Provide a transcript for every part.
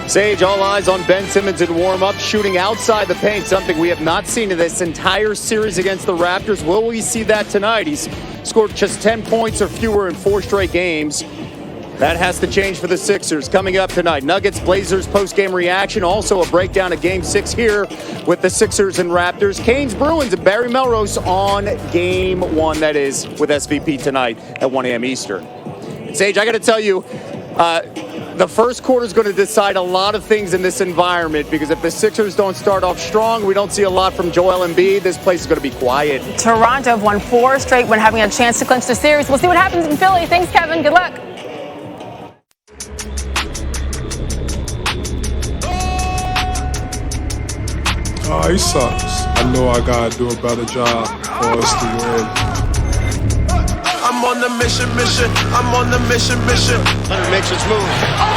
Sage, all eyes on Ben Simmons in warm-up, shooting outside the paint, something we have not seen in this entire series against the Raptors. Will we see that tonight? He's scored just 10 points or fewer in 4 straight games. That has to change for the Sixers. Coming up tonight, Nuggets, Blazers post-game reaction. Also a breakdown of Game 6 here with the Sixers and Raptors. Canes, Bruins, and Barry Melrose on Game 1, that is, with SVP tonight at 1 a.m. Eastern. Sage, I got to tell you, the first quarter is going to decide a lot of things in this environment, because if the Sixers don't start off strong, we don't see a lot from Joel Embiid. This place is going to be quiet. Toronto have won 4 straight when having a chance to clinch the series. We'll see what happens in Philly. Thanks, Kevin. Good luck. He sucks. I know I gotta do a better job for us to win. I'm on the mission. I'm on the mission. Hunter makes his move. Oh,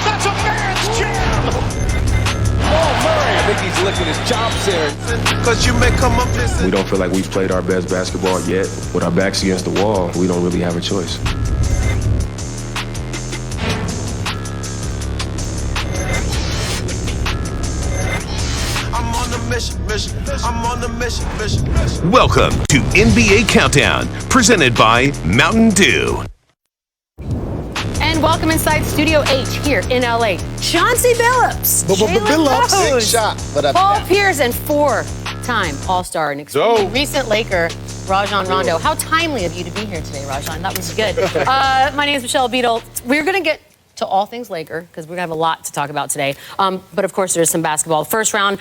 that's a man's jam. Oh, Murray. I think he's licking his chops here. Cause you may come up missing. We don't feel like we've played our best basketball yet. With our backs against the wall, we don't really have a choice. I'm on the mission. Welcome to NBA Countdown, presented by Mountain Dew. And welcome inside Studio H here in LA. Chauncey Billups, Jalen Big shot. Paul Pierce, and 4-time All-Star and extremely recent Laker, Rajon Rondo. How timely of you to be here today, Rajon. That was good. My name is Michelle Beadle. We're going to get to all things Laker because we're going to have a lot to talk about today. But, of course, there's some basketball. First round,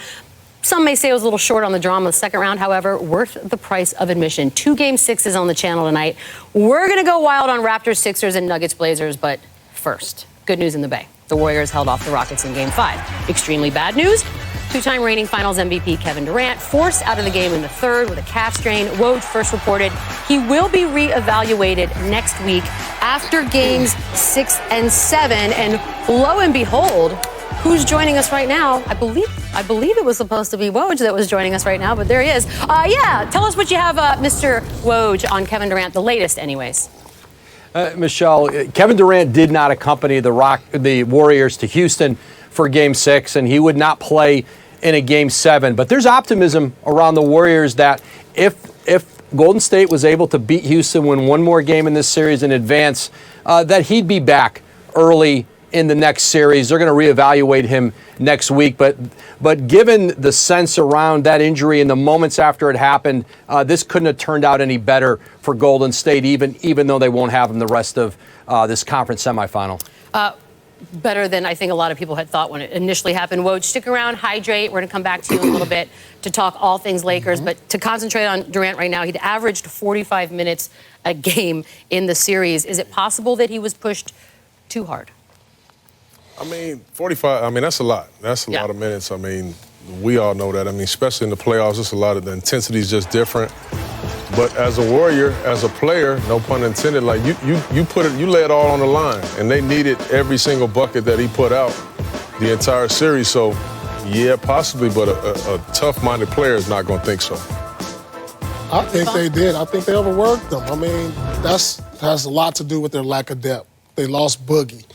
some may say it was a little short on the drama. The second round, however, worth the price of admission. 2 Game 6s on the channel tonight. We're going to go wild on Raptors, Sixers, and Nuggets, Blazers. But first, good news in the Bay. The Warriors held off the Rockets in Game 5. Extremely bad news. 2-time reigning Finals MVP Kevin Durant forced out of the game in the third with a calf strain. Woj first reported he will be reevaluated next week after Games 6 and 7. And lo and behold, who's joining us right now? I believe it was supposed to be Woj that was joining us right now, but there he is. Tell us what you have, Mr. Woj, on Kevin Durant, the latest anyways. Michelle, Kevin Durant did not accompany the Warriors to Houston for Game 6, and he would not play in a Game 7. But there's optimism around the Warriors that if Golden State was able to beat Houston, win one more game in this series in advance, that he'd be back early in the next series. They're going to reevaluate him next week. But given the sense around that injury and the moments after it happened, this couldn't have turned out any better for Golden State, even though they won't have him the rest of this conference semifinal. Better than I think a lot of people had thought when it initially happened. Woj, stick around, hydrate. We're going to come back to you in a little bit to talk all things Lakers. But to concentrate on Durant right now, he'd averaged 45 minutes a game in the series. Is it possible that he was pushed too hard? 45, that's a lot. That's a lot of minutes. We all know that. Especially in the playoffs, it's a lot of the intensity is just different. But as a Warrior, as a player, no pun intended, like you lay it all on the line. And they needed every single bucket that he put out the entire series. So, yeah, possibly, but a tough-minded player is not going to think so. I think they did. I think they overworked them. That has a lot to do with their lack of depth. They lost Boogie.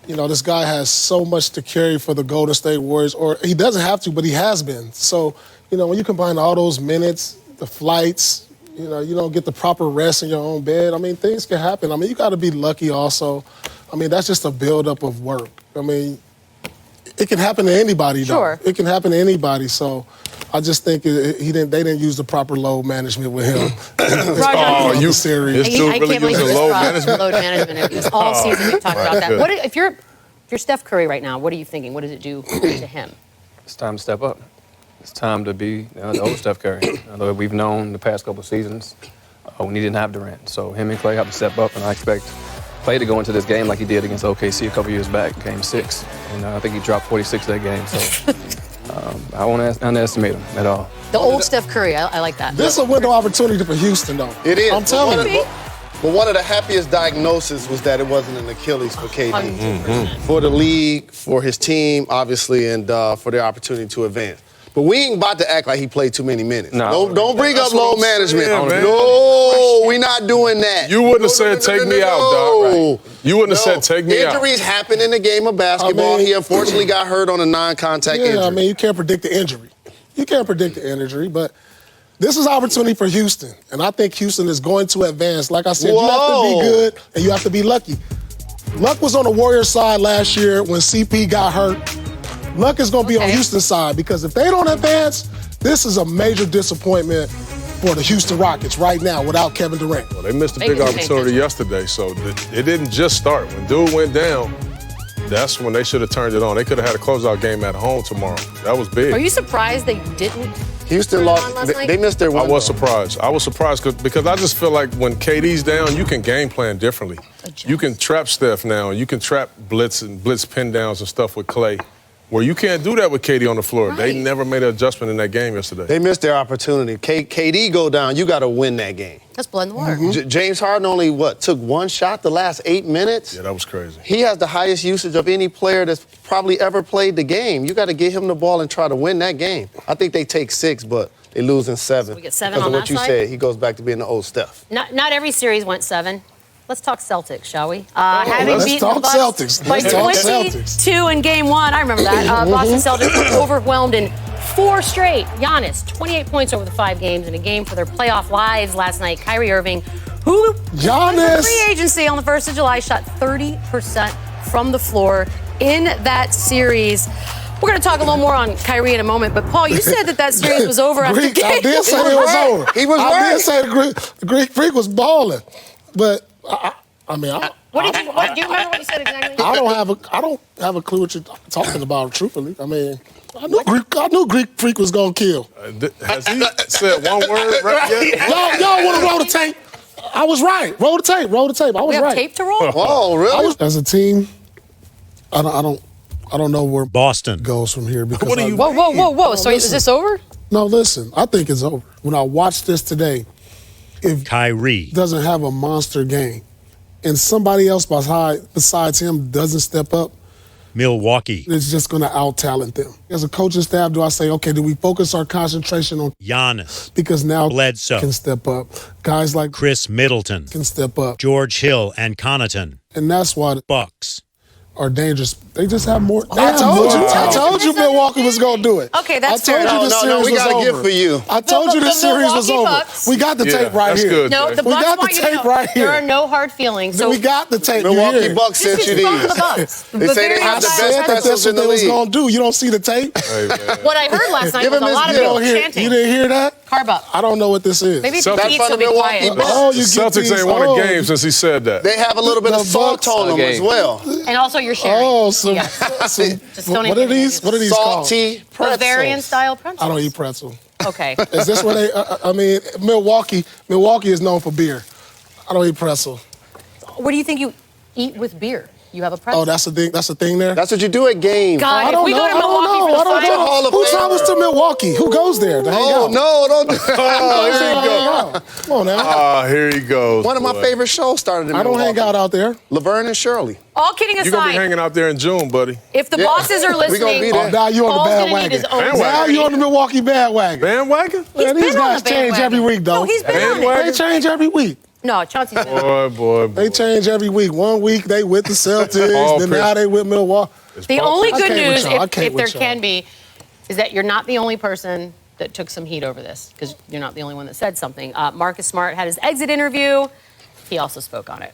This guy has so much to carry for the Golden State Warriors, or he doesn't have to, but he has been. So, when you combine all those minutes, the flights, you don't get the proper rest in your own bed. Things can happen. You got to be lucky also. That's just a buildup of work. It can happen to anybody, though. Sure. It can happen to anybody. So I just think they didn't use the proper load management with him. Serious. I can't believe you load management. It's all season we've talked about that. If you're Steph Curry right now, what are you thinking? What does it do to him? It's time to step up. It's time to be the old Steph Curry. Although we've known the past couple of seasons when he didn't have Durant. So him and Clay have to step up, and I expect Clay to go into this game like he did against OKC a couple years back, Game 6. And I think he dropped 46 that game. So I won't underestimate him at all. The old Steph Curry, I like that. This is a window opportunity for Houston, though. It is. I'm telling you. But one of the happiest diagnoses was that it wasn't an Achilles for KD. For the league, for his team, obviously, and for their opportunity to advance. But we ain't about to act like he played too many minutes. No. Don't bring up load management. saying, man. No, we not doing that. You wouldn't have said, take me out, dog. Right. You wouldn't have said, take me out. Injuries happen in the game of basketball. He unfortunately got hurt on a non-contact injury. I mean, you can't predict the injury. You can't predict the injury, but this is opportunity for Houston. And I think Houston is going to advance. Like I said, you have to be good and you have to be lucky. Luck was on the Warriors side last year when CP got hurt. Luck is going to be on Houston's side because if they don't advance, this is a major disappointment for the Houston Rockets right now without Kevin Durant. Well, they missed a big opportunity yesterday, so it didn't just start. When dude went down, that's when they should have turned it on. They could have had a closeout game at home tomorrow. That was big. Are you surprised they didn't? Houston lost. They missed their window. I was surprised because I just feel like when KD's down, you can game plan differently. You can trap Steph now. You can trap blitz and blitz pin downs and stuff with Clay. Where you can't do that with KD on the floor. Right. They never made an adjustment in that game yesterday. They missed their opportunity. KD go down, you got to win that game. That's blood in the water. James Harden only, took one shot the last 8 minutes? Yeah, that was crazy. He has the highest usage of any player that's probably ever played the game. You got to get him the ball and try to win that game. I think they take 6, but they lose in 7. So we get 7 because on of what that you side? said. He goes back to being the old Steph. Not every series went 7. Let's talk Celtics, shall we? Let's talk Celtics. By 22 in Game 1, I remember that. Boston Celtics were overwhelmed in 4 straight. Giannis, 28 points over the 5 games in a game for their playoff lives last night. Kyrie Irving, who free agency on the 1st of July, shot 30% from the floor in that series. We're going to talk a little more on Kyrie in a moment, but Paul, you said that series was over after the game. I did say it was over. He was right. I did say the Greek Freak was balling, but I mean, do you remember what you said exactly? I don't have a clue what you're talking about. Truthfully, I mean, I knew Greek Freak was gonna kill. Has he said one word right yet? Y'all want to roll the tape? I was right. Roll the tape. I was right. We have tape to roll? Oh, really? As a team, I don't know where Boston goes from here because. What are you? Whoa! So is this over? No, listen. I think it's over. When I watched this today, if Kyrie doesn't have a monster game, and somebody else besides him doesn't step up, Milwaukee, it's just going to out-talent them. As a coaching staff, do I say, okay, do we focus our concentration on Giannis, because now Bledsoe can step up. Guys like Chris Middleton can step up. George Hill and Connaughton. And that's why the Bucks are dangerous. They just have more. I told you Milwaukee was going to do it. Okay, that's fair. I told you this series we got a gift for you. I told you this series was over. Bucks. We got the tape right here. Good, no, the we Bucks got the want you to tape know right here. there are no hard feelings. So we got the tape. Milwaukee Bucks sent you these. They say they have the best pretzels in the league. Going to do. You don't see the tape? What I heard last night was a lot of people chanting. You didn't hear that? Carb up. I don't know what this is. Maybe if you eat, so be quiet. The Celtics ain't won a game since he said that. They have a little bit of salt on them as well. And also you're sharing. Oh, Just don't what are these called? Salty pretzels. Bavarian style pretzels. I don't eat pretzel. Okay. Is this where they? I mean, Milwaukee is known for beer. I don't eat pretzel. What do you think you eat with beer? You have a pretzel. Oh, that's the thing. That's the thing there. That's what you do at games. God, if we go to Milwaukee for the final, who travels to Milwaukee? Who goes there to hang out? No, don't. Oh, here you go. Come on now. Ah, here he goes. One of my favorite shows started in I don't Milwaukee. hang out there. Laverne and Shirley. all kidding You're going to be aside, hanging out there in June, buddy. if the bosses are We gonna be listening, there. Now you're on Paul's the gonna need bandwagon. his own Now security. you're on the Milwaukee bandwagon. Bandwagon? Man, these been on guys the change bandwagon. every week, though. No, he's been on Bandwagon? it. They change every week. No, Chauncey's been on it. Boy. They change every week. One week they with the Celtics, All then pitch. now they with Milwaukee. The only I good can't with news, y'all. I if can't there with y'all. can be, is that you're not the only person that took some heat over this, because you're not the only one that said something. Marcus Smart had his exit interview. He also spoke on it.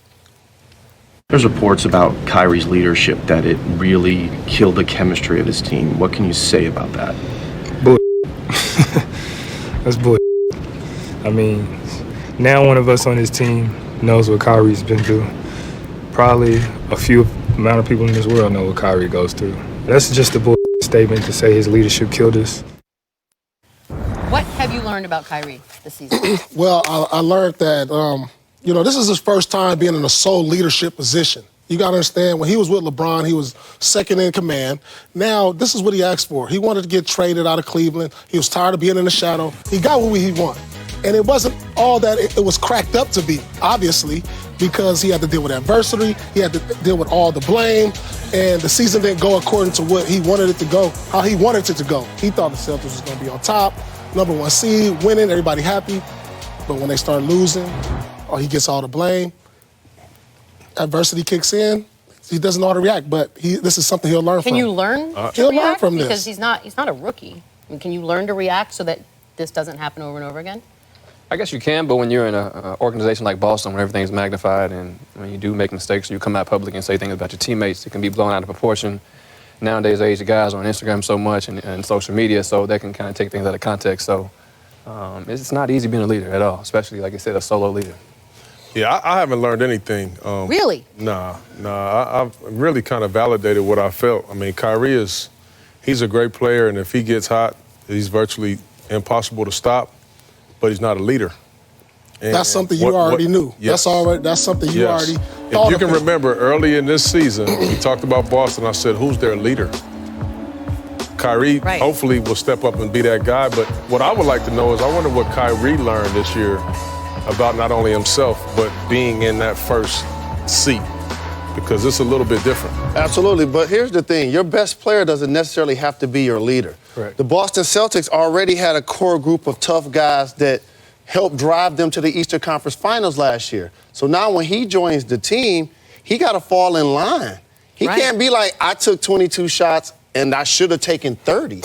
There's reports about Kyrie's leadership that it really killed the chemistry of his team. What can you say about that? That's bull. I mean, now one of us on his team knows what Kyrie's been through. Probably a few amount of people in this world know what Kyrie goes through. That's just a bull statement to say his leadership killed us. What have you learned about Kyrie this season? Well, I learned that, this is his first time being in a sole leadership position. You got to understand, when he was with LeBron, he was second in command. Now, this is what he asked for. He wanted to get traded out of Cleveland. He was tired of being in the shadow. He got what he wanted. And it wasn't all that it was cracked up to be, obviously, because he had to deal with adversity, he had to deal with all the blame, and the season didn't go according to what he wanted it to go, how he wanted it to go. He thought the Celtics was going to be on top, #1 seed, winning, everybody happy. But when they start losing, or he gets all the blame, adversity kicks in, he doesn't know how to react, but this is something he'll learn from. Can you learn to he'll react? learn from this. Because he's not a rookie. I mean, can you learn to react so that this doesn't happen over and over again? I guess you can, but when you're in an organization like Boston, when everything's magnified and when you do make mistakes, you come out public and say things about your teammates, it can be blown out of proportion. Nowadays, age, the guys are on Instagram so much and social media, so they can kind of take things out of context. So it's not easy being a leader at all, especially, like I said, a solo leader. Yeah, I haven't learned anything. Really? Nah. I've really kind of validated what I felt. I mean, Kyrie he's a great player, and if he gets hot, he's virtually impossible to stop, but he's not a leader. And that's something you already knew. Yes. That's something you already thought If you can of. remember, early in this season, we talked about Boston. I said, who's their leader? Kyrie hopefully will step up and be that guy, but what I would like to know is I wonder what Kyrie learned this year about not only himself, but being in that first seat, because it's a little bit different. Absolutely, but here's the thing. Your best player doesn't necessarily have to be your leader. Correct. The Boston Celtics already had a core group of tough guys that helped drive them to the Eastern Conference Finals last year. So now when he joins the team, he got to fall in line. He can't be like, I took 22 shots and I should have taken 30.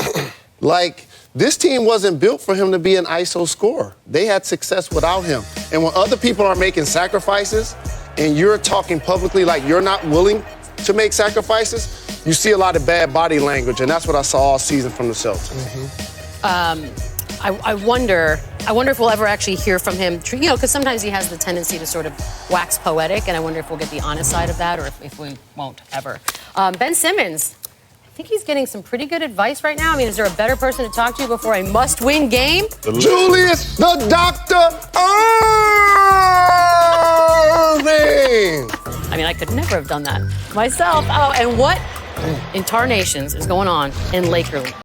Like, this team wasn't built for him to be an ISO scorer. They had success without him. And when other people are making sacrifices and you're talking publicly like you're not willing to make sacrifices, you see a lot of bad body language, and that's what I saw all season from the Celtics. I wonder if we'll ever actually hear from him, you know, because sometimes he has the tendency to sort of wax poetic, and I wonder if we'll get the honest side of that or if we won't ever. Ben Simmons, I think he's getting some pretty good advice right now. I mean, is there a better person to talk to before a must-win game? Julius the Dr. Irving! I mean, I could never have done that myself. Oh, and what in tarnations is going on in Laker League?